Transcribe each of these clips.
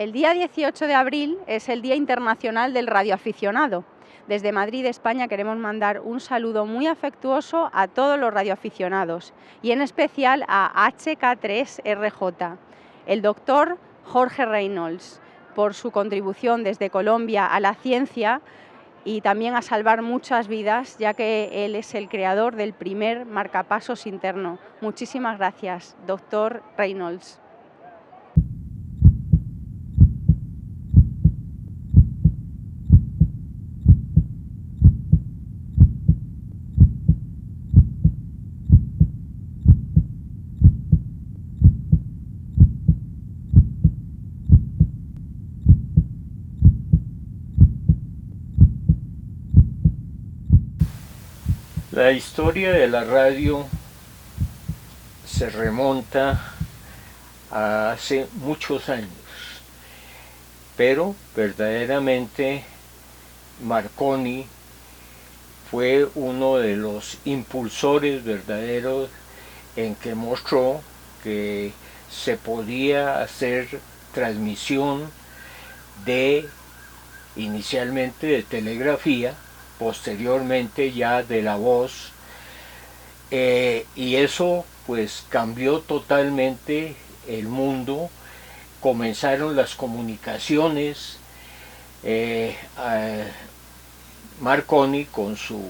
El día 18 de abril es el Día Internacional del Radioaficionado. Desde Madrid, España, queremos mandar un saludo muy afectuoso a todos los radioaficionados y en especial a HK3RJ, el doctor Jorge Reynolds, por su contribución desde Colombia a la ciencia y también a salvar muchas vidas, ya que él es el creador del primer marcapasos interno. Muchísimas gracias, doctor Reynolds. La historia de la radio se remonta a hace muchos años, pero verdaderamente Marconi fue uno de los impulsores verdaderos en que mostró que se podía hacer transmisión inicialmente de telegrafía, posteriormente ya de la voz, y eso pues cambió totalmente el mundo. Comenzaron las comunicaciones, Marconi con su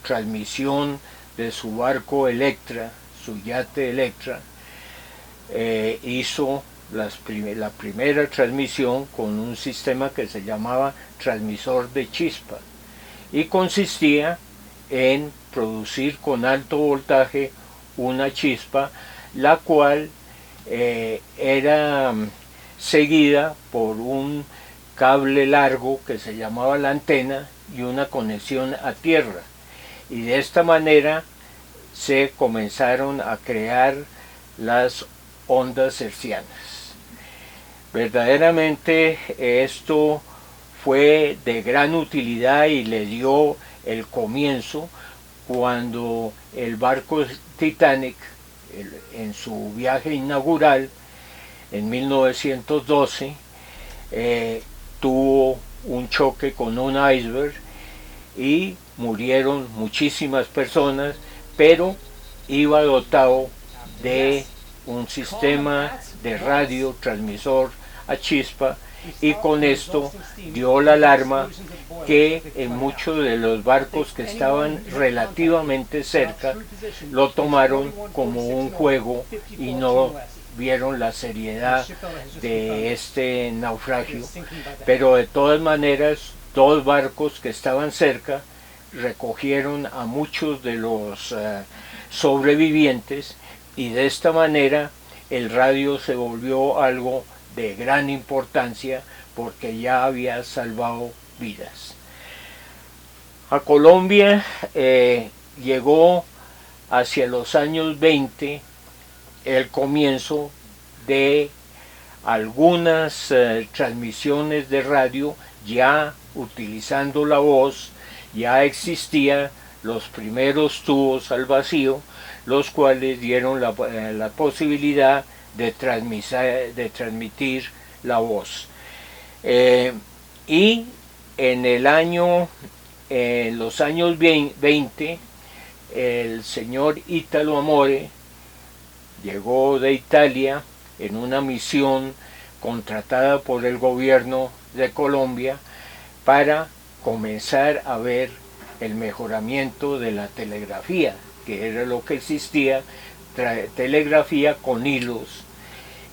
transmisión de su barco Electra, su yate Electra, hizo la primera transmisión con un sistema que se llamaba transmisor de chispa y consistía en producir con alto voltaje una chispa, la cual era seguida por un cable largo que se llamaba la antena y una conexión a tierra, y de esta manera se comenzaron a crear las ondas hertzianas. Verdaderamente esto fue de gran utilidad y le dio el comienzo cuando el barco Titanic, en su viaje inaugural en 1912, tuvo un choque con un iceberg y murieron muchísimas personas, pero iba dotado de un sistema de radio transmisor a chispa, y con esto dio la alarma que en muchos de los barcos que estaban relativamente cerca lo tomaron como un juego y no vieron la seriedad de este naufragio. Pero de todas maneras, dos barcos que estaban cerca recogieron a muchos de los sobrevivientes, y de esta manera el radio se volvió algo de gran importancia porque ya había salvado vidas. A Colombia llegó hacia los años 20 el comienzo de algunas transmisiones de radio ya utilizando la voz. Ya existían los primeros tubos al vacío, los cuales dieron la posibilidad de transmitir la voz. Y en los años 20, el señor Italo Amore llegó de Italia en una misión contratada por el gobierno de Colombia para comenzar a ver el mejoramiento de la telegrafía, que era lo que existía, telegrafía con hilos,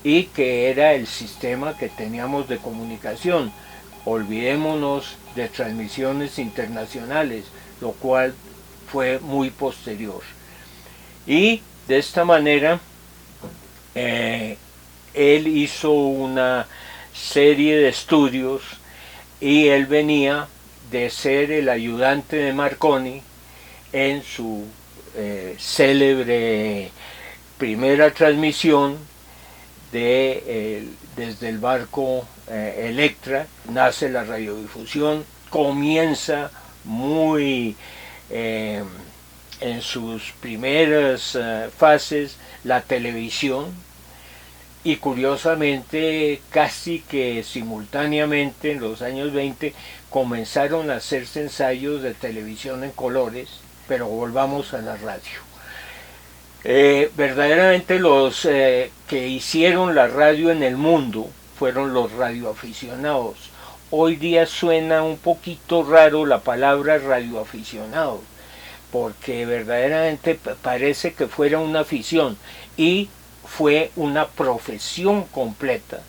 y que era el sistema que teníamos de comunicación. Olvidémonos de transmisiones internacionales, lo cual fue muy posterior. Y de esta manera él hizo una serie de estudios, y él venía de ser el ayudante de Marconi en su célebre primera transmisión desde el barco Electra. Nace la radiodifusión, comienza muy en sus primeras fases la televisión, y curiosamente casi que simultáneamente en los años 20 comenzaron a hacerse ensayos de televisión en colores, pero volvamos a la radio. Verdaderamente los que hicieron la radio en el mundo fueron los radioaficionados. Hoy día suena un poquito raro la palabra radioaficionado, porque verdaderamente parece que fuera una afición, y fue una profesión completa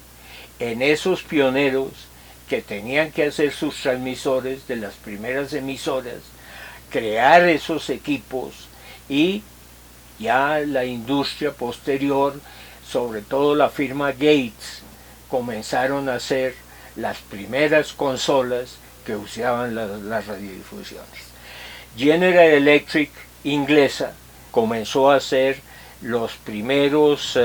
en esos pioneros que tenían que hacer sus transmisores de las primeras emisoras, crear esos equipos, y ya la industria posterior, sobre todo la firma Gates, comenzaron a hacer las primeras consolas que usaban las radiodifusiones. General Electric, inglesa, comenzó a hacer los primeros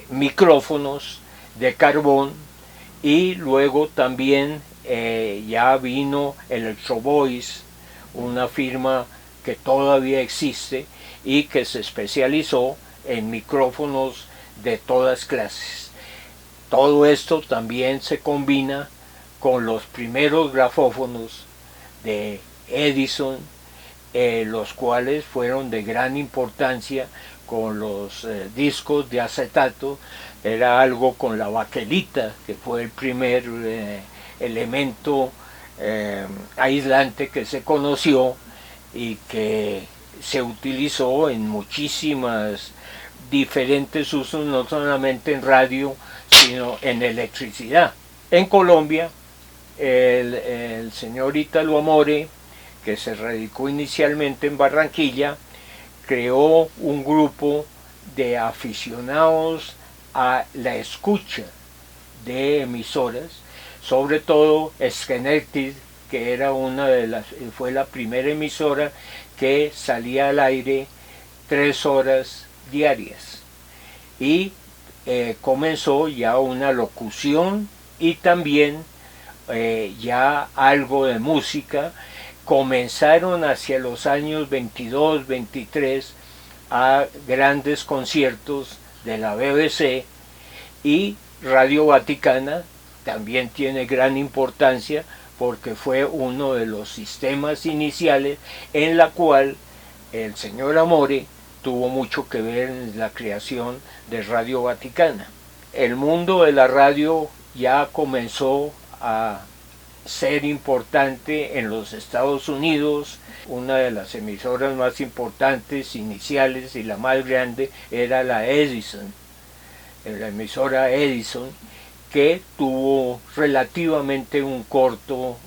micrófonos de carbón, y luego también ya vino Electro Voice, una firma que todavía existe y que se especializó en micrófonos de todas clases. Todo esto también se combina con los primeros grafófonos de Edison, los cuales fueron de gran importancia con los discos de acetato. Era algo con la baquelita, que fue el primer elemento aislante que se conoció y que se utilizó en muchísimas diferentes usos, no solamente en radio, sino en electricidad. En Colombia, el señor Ítalo Amore, que se radicó inicialmente en Barranquilla, creó un grupo de aficionados a la escucha de emisoras, sobre todo Schenectady, que era fue la primera emisora que salía al aire 3 horas diarias, y comenzó ya una locución y también ya algo de música. Comenzaron hacia los años 22, 23 a grandes conciertos de la BBC, y Radio Vaticana también tiene gran importancia porque fue uno de los sistemas iniciales en la cual el señor Amore tuvo mucho que ver en la creación de Radio Vaticana. El mundo de la radio ya comenzó a ser importante en los Estados Unidos. Una de las emisoras más importantes iniciales y la más grande era la Edison, la emisora Edison, que tuvo relativamente un corto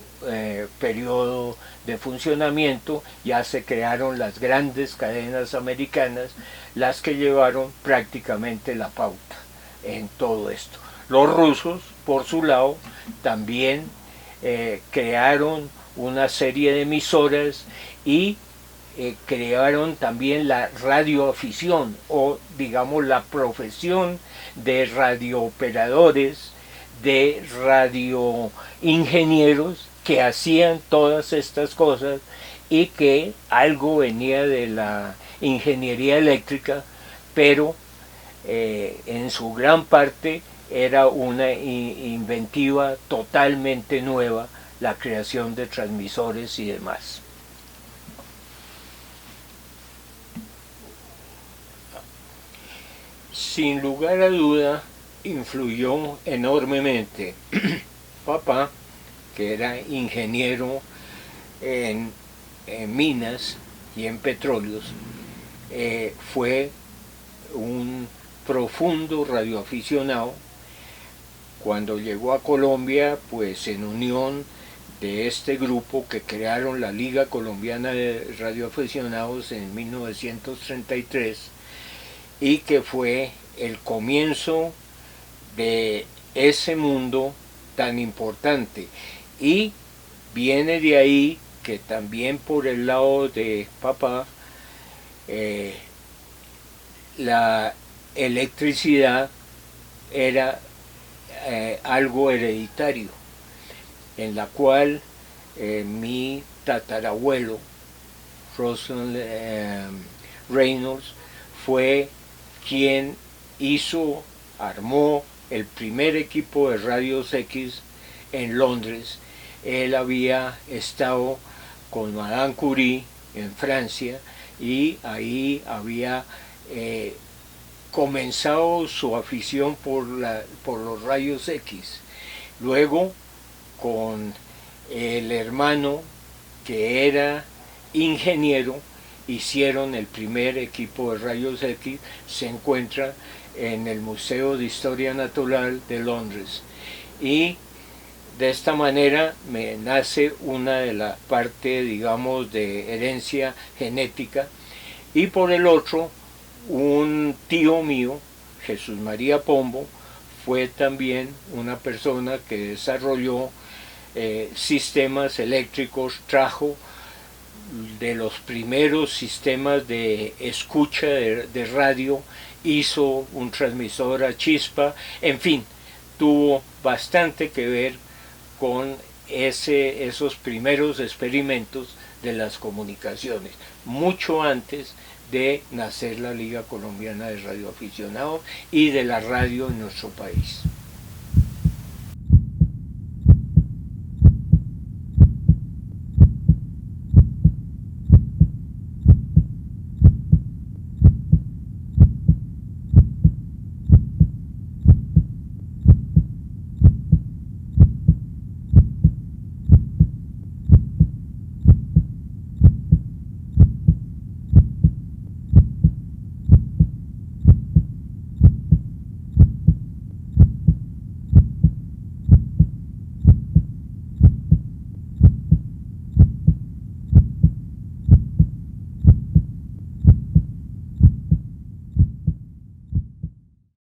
periodo de funcionamiento. Ya se crearon las grandes cadenas americanas, las que llevaron prácticamente la pauta en todo esto. Los rusos, por su lado, también crearon una serie de emisoras y crearon también la radioafición, o digamos la profesión de radiooperadores, de radioingenieros que hacían todas estas cosas, y que algo venía de la ingeniería eléctrica, pero en su gran parte era una inventiva totalmente nueva, la creación de transmisores y demás. Sin lugar a duda, influyó enormemente papá, que era ingeniero en minas y en petróleos. Fue un profundo radioaficionado. Cuando llegó a Colombia, pues en unión de este grupo que crearon la Liga Colombiana de Radioaficionados en 1933, y que fue el comienzo de ese mundo tan importante. Y viene de ahí que también por el lado de papá, la electricidad era algo hereditario, en la cual mi tatarabuelo, Russell Reynolds, fue quien armó el primer equipo de radios X en Londres. Él había estado con Madame Curie en Francia y ahí había comenzado su afición por los rayos X. Luego, con el hermano que era ingeniero, hicieron el primer equipo de rayos X. Se encuentra en el Museo de Historia Natural de Londres. Y de esta manera me nace una de la parte, digamos, de herencia genética. Y por el otro, un tío mío, Jesús María Pombo, fue también una persona que desarrolló sistemas eléctricos, trajo de los primeros sistemas de escucha de radio, hizo un transmisor a chispa, en fin, tuvo bastante que ver con esos primeros experimentos de las comunicaciones, mucho antes de nacer la Liga Colombiana de Radioaficionados y de la radio en nuestro país.